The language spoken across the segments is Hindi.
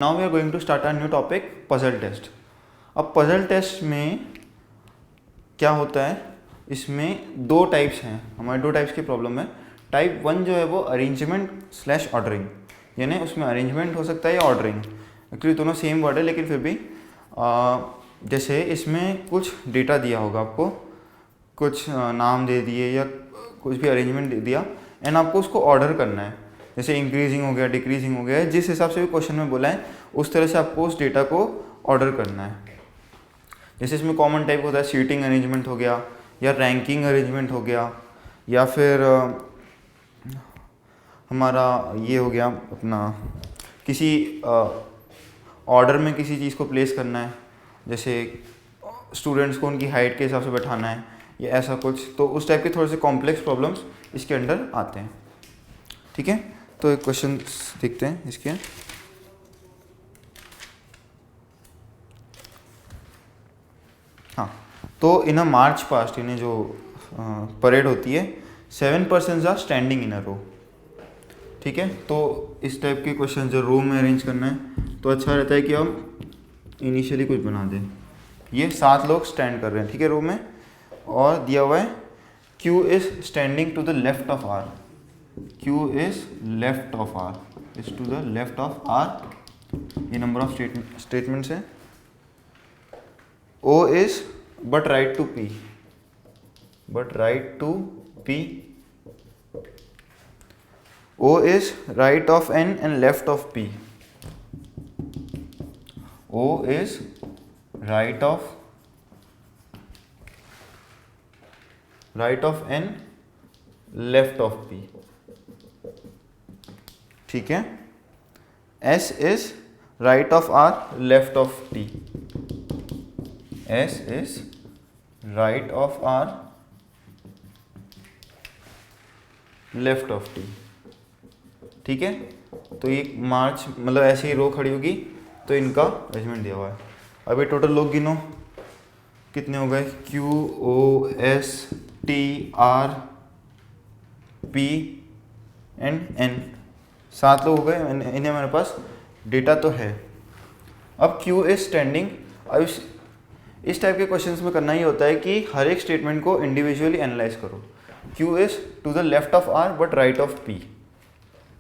Now we are going to start a new topic, puzzle test. अब पजल टेस्ट में क्या होता है, इसमें दो टाइप्स हैं, हमारे दो टाइप्स की प्रॉब्लम है। टाइप 1 जो है वो अरेंजमेंट स्लैश ऑर्डरिंग, यानी उसमें अरेंजमेंट हो सकता है या ऑर्डरिंग, एक्चुअली दोनों सेम वर्ड है लेकिन फिर भी जैसे इसमें कुछ डेटा दिया होगा आपको, कुछ नाम दे दिए या कुछ भी अरेंजमेंट दे दिया एंड आपको उसको ऑर्डर करना है, जैसे इंक्रीजिंग हो गया, डिक्रीजिंग हो गया, जिस हिसाब से भी क्वेश्चन में बोला है उस तरह से आपको उस डेटा को ऑर्डर करना है। जैसे इसमें कॉमन टाइप होता है सीटिंग अरेंजमेंट हो गया या रैंकिंग अरेंजमेंट हो गया या फिर हमारा ये हो गया अपना किसी ऑर्डर में किसी चीज़ को प्लेस करना है, जैसे स्टूडेंट्स को उनकी हाइट के हिसाब से बैठाना है या ऐसा कुछ, तो उस टाइप के थोड़े से कॉम्प्लेक्स प्रॉब्लम्स इसके अंडर आते हैं। ठीक है, तो एक क्वेश्चन देखते हैं इसके। हाँ, तो इन अ मार्च पास्ट, यानी जो परेड होती है, 7 persons are standing in a रो। ठीक है, तो इस टाइप के क्वेश्चन जो रो में अरेंज करना है तो अच्छा रहता है कि हम इनिशियली कुछ बना दें। ये 7 लोग स्टैंड कर रहे हैं, ठीक है, रो में, और दिया हुआ है Q is standing to the left of R, Q is left of R, is to the left of R, ये नंबर ऑफ स्टेटमेंट्स है। O is but right to P, but right to P. O is right of N and left of P. O is right of N, left of P. ठीक है, S is right of R, left of T. S is right of R, left of T। ठीक है, तो ये मार्च मतलब ऐसे ही रो खड़ी होगी तो इनका अरेंजमेंट दिया हुआ है। अभी टोटल लोग गिनो कितने हो गए, Q O S T R P and N, 7 लोग हो गए। इन्हें हमारे पास डेटा तो है। अब Q इज स्टैंडिंग। अब इस टाइप के क्वेश्चंस में करना ही होता है कि हर एक स्टेटमेंट को इंडिविजुअली एनालाइज करो। Q is to the left of R but right of P।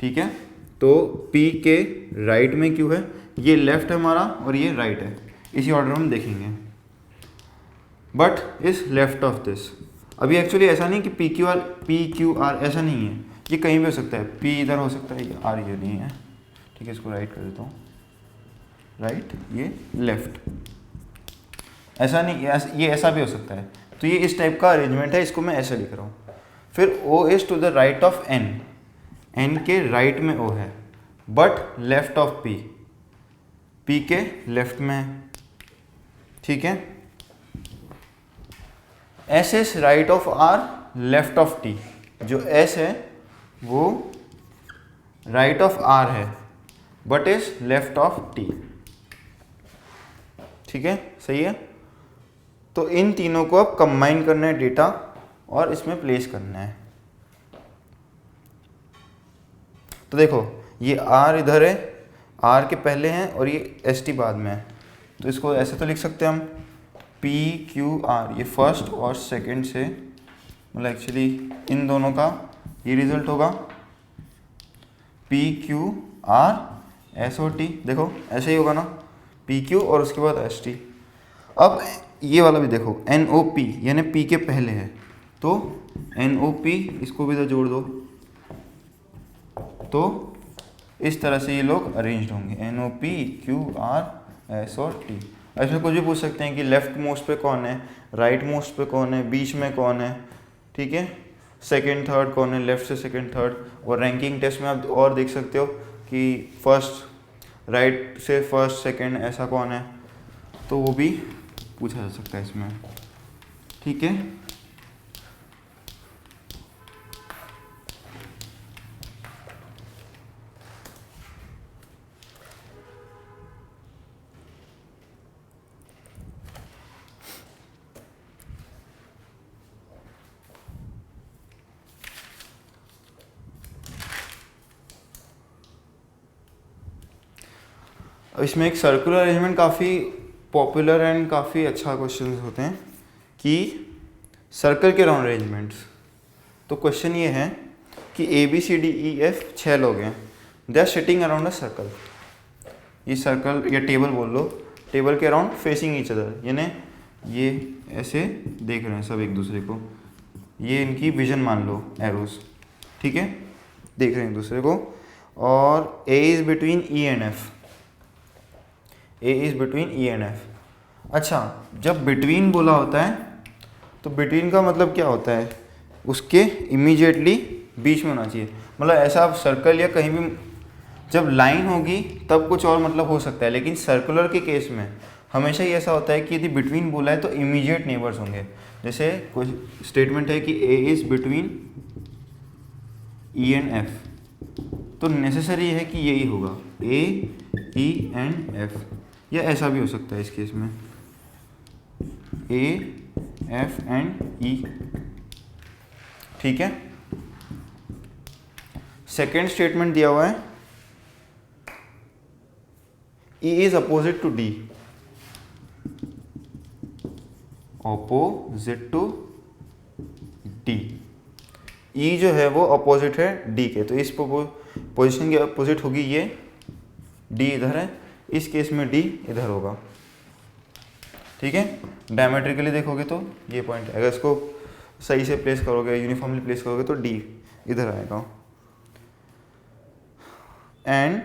ठीक है, तो P के राइट में Q है, ये लेफ्ट है हमारा और ये राइट है, इसी ऑर्डर में हम देखेंगे, but is left of this. अभी एक्चुअली ऐसा नहीं कि P Q R ऐसा नहीं है, ये कहीं भी हो सकता है, P इधर हो सकता है, ये R ये नहीं है। ठीक है, इसको राइट कर देता हूँ, राइट, ये लेफ्ट, ऐसा नहीं, ये ऐसा भी हो सकता है। तो ये इस टाइप का अरेंजमेंट है, इसको मैं ऐसे लिख रहा हूँ। फिर O is to the right of N, N के राइट में O है, but left of P, P के लेफ्ट में है। ठीक है, S is right of R, left of T। जो S है वो राइट ऑफ R है but is left of T। ठीक है, सही है। तो इन तीनों को अब कंबाइन करना है डेटा और इसमें प्लेस करना है। तो देखो, ये R इधर है, R के पहले हैं और ये ST बाद में है, तो इसको ऐसे तो लिख सकते हैं हम, P Q R, ये फर्स्ट और सेकंड से, मतलब एक्चुअली इन दोनों का ये रिजल्ट होगा, P Q R S O T। देखो ऐसे ही होगा ना, P Q और उसके बाद S T। अब ये वाला भी देखो, N O P, यानी P के पहले है, तो N O P, इसको भी इधर जोड़ दो, तो इस तरह से ये लोग अरेंज्ड होंगे, N O P Q R S और T। ऐसे कुछ भी पूछ सकते हैं कि लेफ्ट मोस्ट पे कौन है, राइट मोस्ट पे कौन है, बीच में कौन है, ठीक है, सेकंड थर्ड कौन है, लेफ्ट से सेकंड थर्ड। और रैंकिंग टेस्ट में आप और देख सकते हो कि फर्स्ट, राइट से फर्स्ट सेकंड ऐसा कौन है, तो वो भी पूछा जा सकता है इसमें। ठीक है, इसमें एक सर्कुलर अरेंजमेंट काफ़ी पॉपुलर एंड काफ़ी अच्छा क्वेश्चन होते हैं कि सर्कल के राउंड अरेंजमेंट्स। तो क्वेश्चन ये है कि ABCDEF 6 लोग हैं, they are sitting around a circle. ये सर्कल या टेबल बोल लो, टेबल के अराउंड फेसिंग ईच अदर, यानी ये ऐसे देख रहे हैं सब एक दूसरे को, ये इनकी विजन मान लो एरोस, ठीक है, देख रहे हैं एक दूसरे को। और A is between E and F, A is between E and F। अच्छा, जब बिटवीन बोला होता है तो बिटवीन का मतलब क्या होता है, उसके इमीडिएटली बीच में होना चाहिए। मतलब ऐसा आप सर्कल या कहीं भी जब लाइन होगी तब कुछ और मतलब हो सकता है, लेकिन सर्कुलर के केस में हमेशा ही ऐसा होता है कि यदि बिटवीन बोला है तो इमीडिएट नेबर्स होंगे। जैसे कोई स्टेटमेंट है कि A is between E and F, तो नेसेसरी है कि यही होगा A, E एंड F, या ऐसा भी हो सकता है इस केस में A, F एंड E, ठीक है। सेकेंड स्टेटमेंट दिया हुआ है E is opposite to D, opposite to D, E जो है वो अपोजिट है D के, तो इस पोजीशन के अपोजिट होगी ये, D इधर है, इस केस में D इधर होगा, ठीक है। डायमेट्रिकली देखोगे तो ये पॉइंट, अगर इसको सही से प्लेस करोगे, यूनिफॉर्मली प्लेस करोगे तो D इधर आएगा। And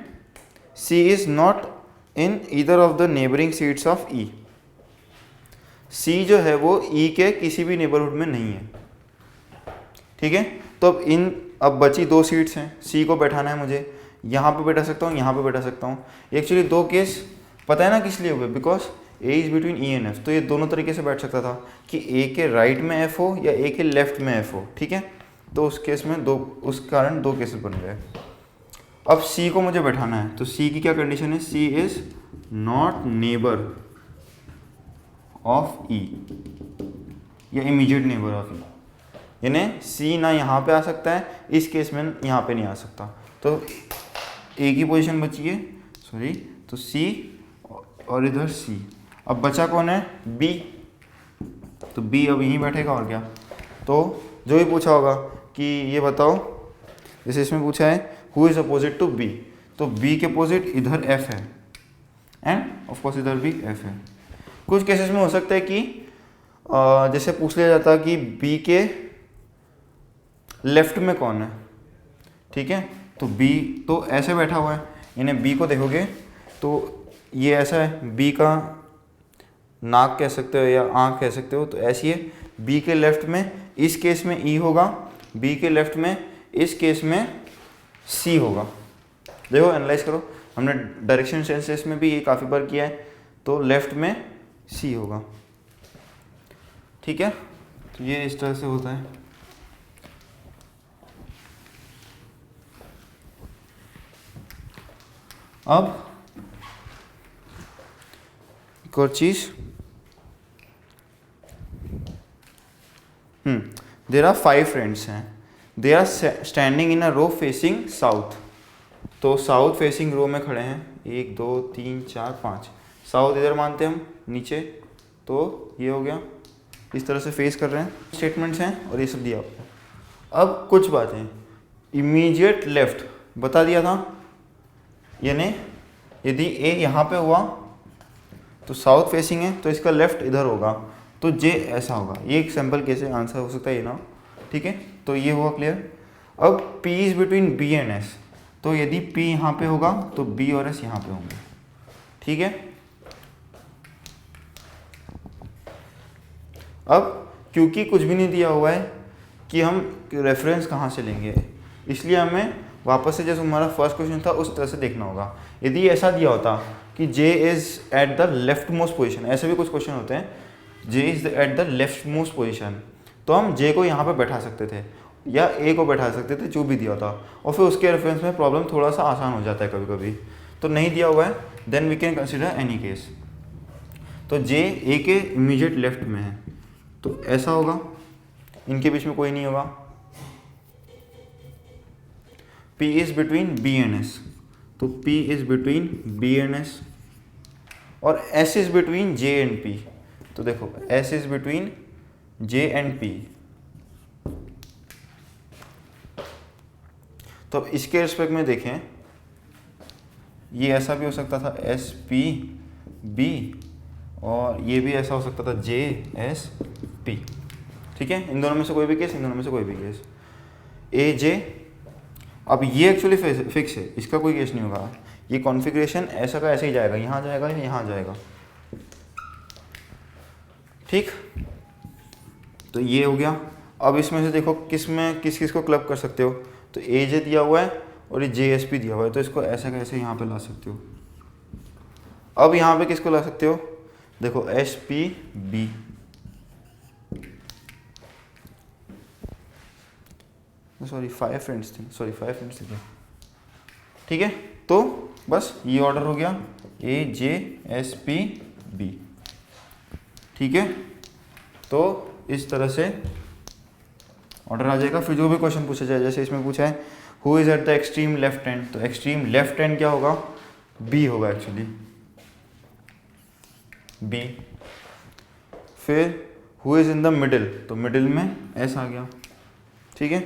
C is not in either of the neighbouring seats of E, C जो है वो E के किसी भी नेबरहुड में नहीं है, ठीक है। तो अब बची 2 सीट्स हैं, C को बैठाना है मुझे, यहाँ पे बैठा सकता हूँ, यहाँ पे बैठा सकता हूँ। एक्चुअली 2 केस पता है ना किस लिए हुए, because A is between E and F, तो ये दोनों तरीके से बैठ सकता था कि A के राइट में F हो या A के लेफ्ट में F हो, ठीक है। तो उस केस में उस कारण 2 केसेस बन गए। अब C को मुझे बैठाना है, तो C की क्या कंडीशन है, C is not neighbour of E या इमीडिएट नेबर ऑफ E, यानी C ना यहाँ पे आ सकता है, इस केस में यहाँ पे नहीं आ सकता। तो A की पोजीशन बची है, सॉरी, तो C और इधर C। अब बचा कौन है, B, तो B अब यहीं बैठेगा और क्या। तो जो भी पूछा होगा कि ये बताओ, जैसे इसमें पूछा है who is opposite to B, तो B के अपोजिट इधर F है एंड ऑफ कोर्स इधर भी F है। कुछ केसेस में हो सकता है कि जैसे पूछ लिया जाता कि B के लेफ्ट में कौन है, ठीक है, तो B तो ऐसे बैठा हुआ है, यानी B को देखोगे तो ये ऐसा है, B का नाक कह सकते हो या आँख कह सकते हो, तो ऐसी है। B के लेफ्ट में इस केस में E होगा, B के लेफ्ट में इस केस में C होगा। देखो एनालाइज करो, हमने डायरेक्शन सेंसेस में भी ये काफ़ी बार किया है, तो लेफ्ट में C होगा, ठीक है। तो ये इस तरह से होता है। अब एक और चीज़, देयर आर 5 फ्रेंड्स हैं, they are standing in a row facing south, तो साउथ फेसिंग रो में खड़े हैं, 1 2 3 4 5, साउथ इधर मानते हैं हम नीचे, तो ये हो गया, इस तरह से फेस कर रहे हैं। स्टेटमेंट्स हैं और ये सब दिया आपको। अब कुछ बातें, इमीडिएट लेफ्ट बता दिया था, यानी यदि A यहाँ पे हुआ तो साउथ फेसिंग है, तो इसका लेफ्ट इधर होगा, तो J ऐसा होगा। ये एक सिंपल केस है, आंसर हो सकता है ये ना, ठीक है। तो ये हुआ क्लियर। अब P is between B and S, तो यदि P यहाँ पे होगा तो B और S यहाँ पे होंगे, ठीक है। अब क्योंकि कुछ भी नहीं दिया हुआ है कि हम रेफरेंस कहाँ से लेंगे, इसलिए हमें वापस से जैसे हमारा फर्स्ट क्वेश्चन था उस तरह से देखना होगा। यदि ऐसा दिया होता कि J is at the left most position, ऐसे भी कुछ क्वेश्चन होते हैं, J is at the left most position, तो हम J को यहाँ पे बैठा सकते थे या A को बैठा सकते थे, जो भी दिया था, और फिर उसके रेफरेंस में प्रॉब्लम थोड़ा सा आसान हो जाता है कभी कभी। तो नहीं दिया हुआ है, then we can consider any case. तो J A के इमीडिएट लेफ्ट में है, तो ऐसा होगा, इनके बीच में कोई नहीं होगा। P is between B and S, तो P is between B and S, और S is between J and P. तो देखो S is between J and P, तो इसके रिस्पेक्ट में देखें, ये ऐसा भी हो सकता था एस पी बी, और ये भी ऐसा हो सकता था जे एस पी। ठीक है, इन दोनों में से कोई भी केस, इन दोनों में से कोई भी केस, ए जे। अब ये एक्चुअली फिक्स है, इसका कोई केस नहीं होगा। ये कॉन्फ़िगरेशन ऐसा का ऐसे ही जाएगा, यहाँ जाएगा या यहाँ जाएगा। ठीक, तो ये हो गया। अब इसमें से देखो किस में किस किस को क्लब कर सकते हो। तो ए जे दिया हुआ है और ये जे एस पी दिया हुआ है, तो इसको ऐसे कैसे यहाँ पे ला सकते हो। अब यहाँ पे किसको ला सकते हो, देखो S P B, sorry 5 friends थे। ठीक है, तो बस ये ऑर्डर हो गया A J S P B. ठीक है, तो इस तरह से ऑर्डर आ जाएगा। फिर जो भी क्वेश्चन पूछा जाए, जैसे इसमें पूछा है who is at the extreme left hand, तो एक्सट्रीम लेफ्ट हैंड क्या होगा, बी होगा एक्चुअली, बी। फिर who is in the middle, तो मिडिल में एस आ गया। ठीक है।